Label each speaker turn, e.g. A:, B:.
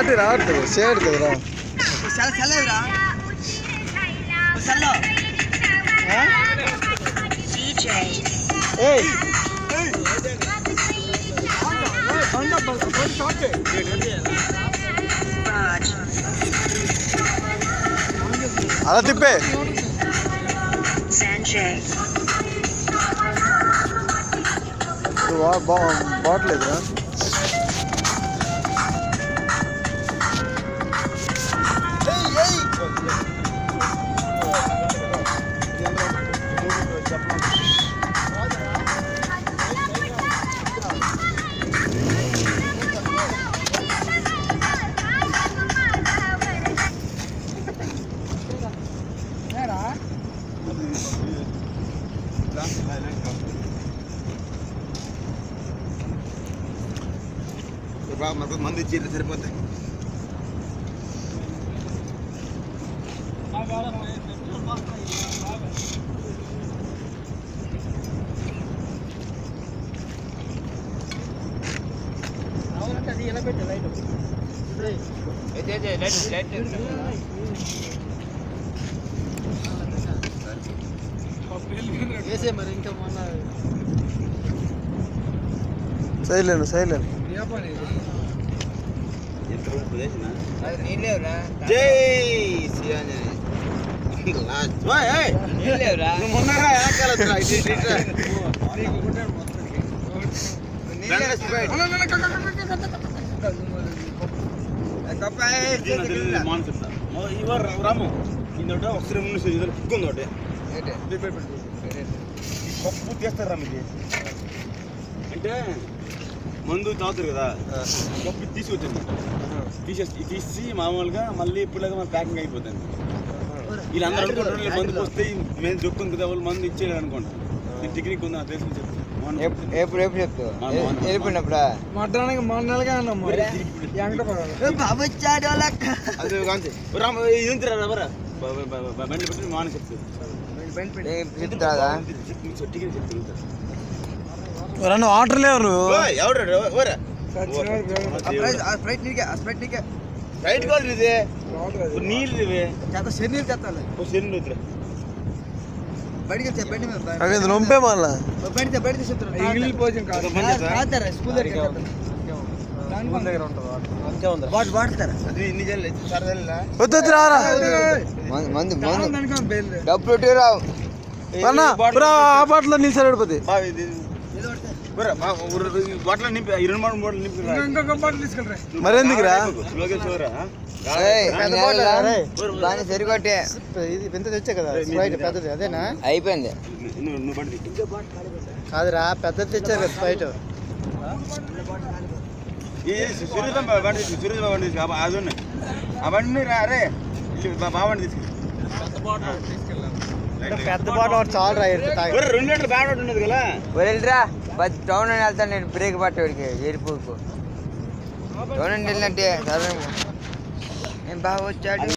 A: Battery రావట్లేదు shade కదరా అలా తిప్పే బాగలేదురా
B: మంది ఇచ్చి సరిపోతాయి.
C: అది ఎలా పెట్టే లైట్ వేసే మరి ఇంకా మొన్న
A: సైలేను
B: జై రాము ఇందోట ఒకసారి కుక్కుందోటి పప్పు తీస్తారు మీకు అంటే మందు తాగుతారు కదా పప్పు తీసుకొచ్చింది తీసి మామూలుగా మళ్ళీ ఇప్పుడులాగా మన ప్యాకింగ్ అయిపోతుంది. వీళ్ళందరూ అనుకుంటారు మందుకు వస్తే మేము చెప్తుంది కదా వాళ్ళు మందు ఇచ్చేయాలి అనుకుంటాం. టెక్నిక్ ఉందా తెలుసు
A: వాటర్ లేవు
B: రైట్ కాదు ఇది నీళ్ళు ఇవి
A: నొంపే మళ్ళా ఆ బాటలో నీళ్ళు సరిపడిపోతాయి. మరెందుకురా
C: సరికొట్టే ఇది పెద్ద తెచ్చా కదా పెద్దది అదేనా అయిపోయింది కాదురా పెద్దది తెచ్చారు కదా స్ప్రైట్
B: అవన్నీ రే బాబండి తీసుకెళ్ళి
C: పెద్ద బాటలు చాలా రా
B: 2 లీటర్లు బాగా ఉండదు కదా
C: వెళ్ళిరా టౌన్ అని వెళ్తాను నేను బ్రేక్ పట్టేవాడికి ఎయిర్పోర్ట్కు టౌన్ అని వెళ్ళినట్టే నేను బాగా వచ్చాడు.